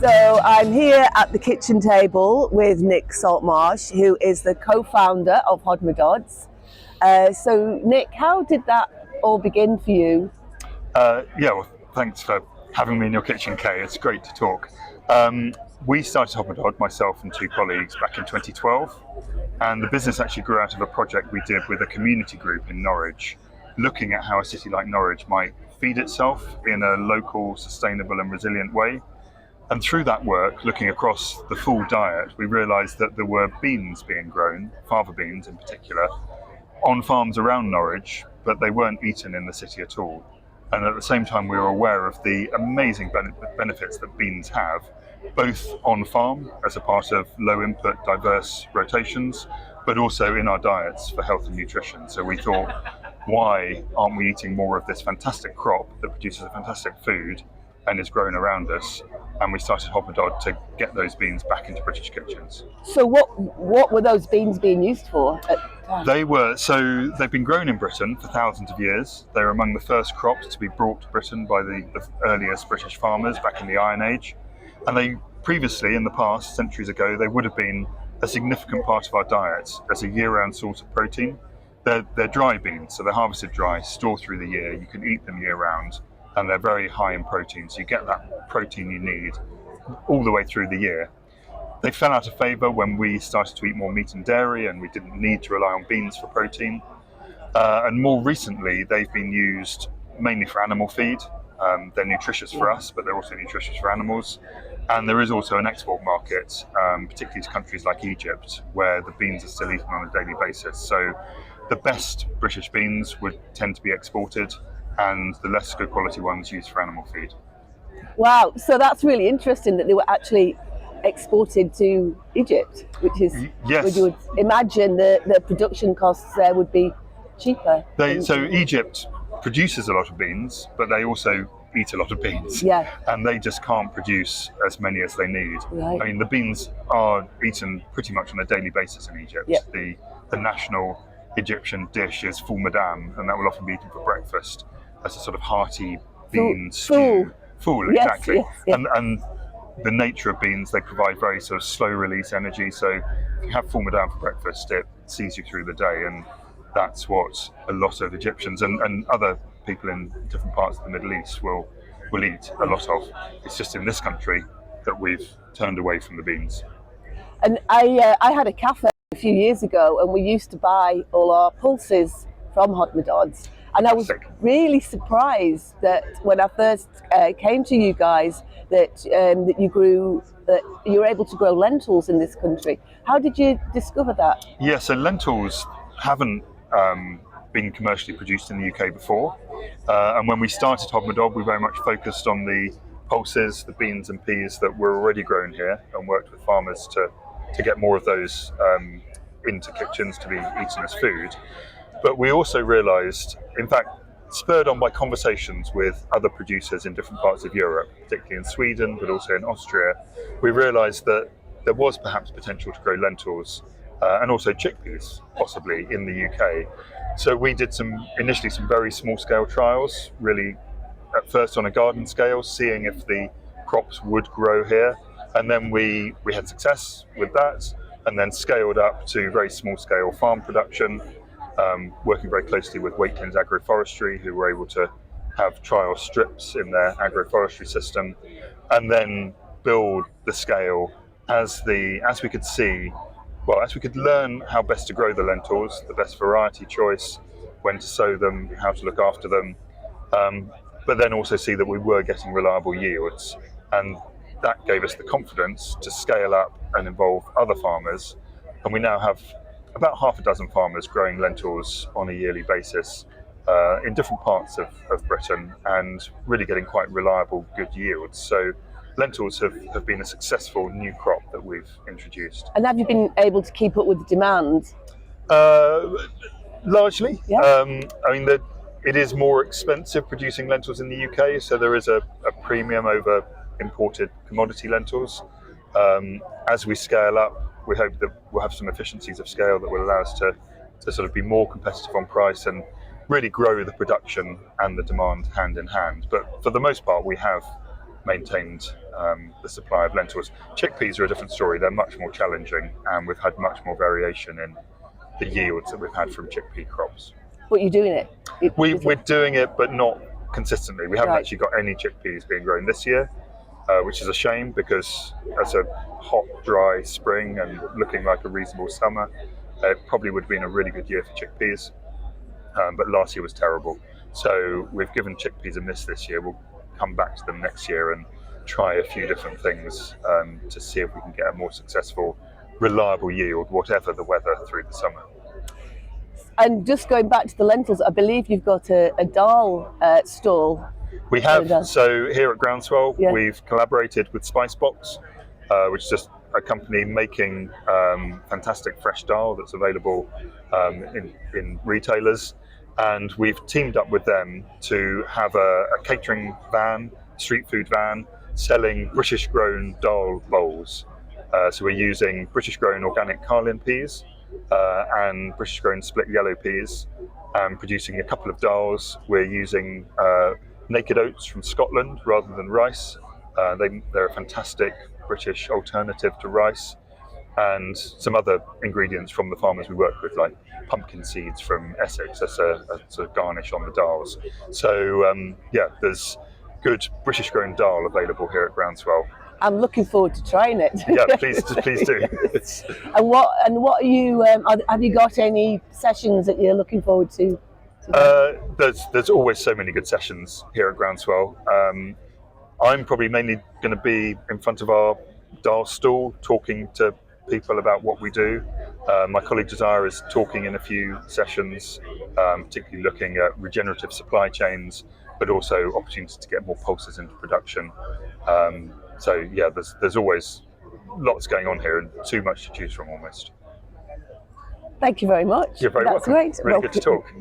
So I'm here at the kitchen table with Nick Saltmarsh, who is the co-founder of Hodmedods. So Nick, how did that all begin for you? Well, thanks for having me in your kitchen, Kay. It's great to talk. We started Hodmedod, myself and two colleagues, back in 2012, and the business actually grew out of a project we did with a community group in Norwich, looking at how a city like Norwich might feed itself in a local, sustainable and resilient way. And through that work, looking across the full diet, we realised that there were beans being grown, fava beans in particular, on farms around Norwich, but they weren't eaten in the city at all. And at the same time, we were aware of the amazing benefits that beans have, both on farm as a part of low input, diverse rotations, but also in our diets for health and nutrition. So we thought, why aren't we eating more of this fantastic crop that produces a fantastic food and is grown around us? And we started Hodmedod to get those beans back into British kitchens. So what were those beans being used for at the time? They've been grown in Britain for thousands of years. They were among the first crops to be brought to Britain by the earliest British farmers back in the Iron Age. And they previously, in the past, centuries ago, they would have been a significant part of our diet as a year-round source of protein. They're dry beans, so they're harvested dry, stored through the year. You can eat them year-round, and they're very high in protein, so you get that protein you need all the way through the year. They fell out of favour when we started to eat more meat and dairy, and we didn't need to rely on beans for protein. And more recently, they've been used mainly for animal feed. They're nutritious for us, but they're also nutritious for animals. And there is also an export market, particularly to countries like Egypt, where the beans are still eaten on a daily basis. So the best British beans would tend to be exported, and the less good quality ones used for animal feed. Wow, so that's really interesting that they were actually exported to Egypt, which is, Yes. you would imagine the production costs there would be cheaper. So Egypt produces a lot of beans, but they also eat a lot of beans. Yeah. And they just can't produce as many as they need. Right. I mean, the beans are eaten pretty much on a daily basis in Egypt. Yeah. The national Egyptian dish is full madam, and that will often be eaten for breakfast as a sort of hearty bean stew. Full, yes, exactly. Yes, yes. And the nature of beans, they provide very sort of slow release energy. So if you have full madam for breakfast, it sees you through the day, and that's what a lot of Egyptians and other people in different parts of the Middle East will eat a lot of. It's just in this country that we've turned away from the beans. And I had a cafe a few years ago, and we used to buy all our pulses from Hodmedods. And I was really surprised that when I first came to you guys that you were able to grow lentils in this country. How did you discover that? Yeah, so lentils haven't been commercially produced in the UK before. And when we started Hodmedod, we very much focused on the pulses, the beans and peas that were already grown here, and worked with farmers to get more of those into kitchens to be eaten as food. But we also realised, in fact, spurred on by conversations with other producers in different parts of Europe, particularly in Sweden, but also in Austria, we realised that there was perhaps potential to grow lentils and also chickpeas, possibly, in the UK. So we did initially some very small-scale trials, really at first on a garden scale, seeing if the crops would grow here. And then we had success with that, and then scaled up to very small-scale farm production, working very closely with Wakelin's agroforestry, who were able to have trial strips in their agroforestry system, and then build the scale as we could see, as we could learn how best to grow the lentils, the best variety choice, when to sow them, how to look after them, but then also see that we were getting reliable yields. And that gave us the confidence to scale up and involve other farmers. And we now have about half a dozen farmers growing lentils on a yearly basis in different parts of Britain, and really getting quite reliable, good yields. So lentils have been a successful new crop that we've introduced. And have you been able to keep up with the demand? Largely. Yeah. It is more expensive producing lentils in the UK, so there is a premium over imported commodity lentils. As we scale up, we hope that we'll have some efficiencies of scale that will allow us to sort of be more competitive on price and really grow the production and the demand hand in hand. But for the most part, we have maintained the supply of lentils. Chickpeas are a different story. They're much more challenging, and we've had much more variation in the yields that we've had from chickpea crops. But you're doing it? We're doing it, but not consistently. We haven't Right. actually got any chickpeas being grown this year, which is a shame because as a hot, dry spring and looking like a reasonable summer, it probably would have been a really good year for chickpeas. But last year was terrible. So we've given chickpeas a miss this year. We'll come back to them next year and try a few different things to see if we can get a more successful, reliable yield, whatever the weather through the summer. And just going back to the lentils, I believe you've got a dal stall. We have. So here at Groundswell, Yeah. we've collaborated with Spicebox, which is just a company making fantastic fresh dal that's available in retailers. And we've teamed up with them to have a catering van, street food van, selling British-grown dal bowls. So we're using British-grown organic Carlin peas and British-grown split yellow peas, and producing a couple of dals. We're using naked oats from Scotland rather than rice. They're a fantastic British alternative to rice, and some other ingredients from the farmers we work with, like pumpkin seeds from Essex as a sort of garnish on the dals. So there's good British-grown dal available here at Groundswell. I'm looking forward to trying it. Yeah, please do. And what are you? Have you got any sessions that you're looking forward to? There's always so many good sessions here at Groundswell. I'm probably mainly going to be in front of our dal stall talking to people about what we do. My colleague Desire is talking in a few sessions, particularly looking at regenerative supply chains, but also opportunities to get more pulses into production. So yeah, there's always lots going on here and too much to choose from almost. Thank you very much. You're very welcome. That's great. Really good to talk.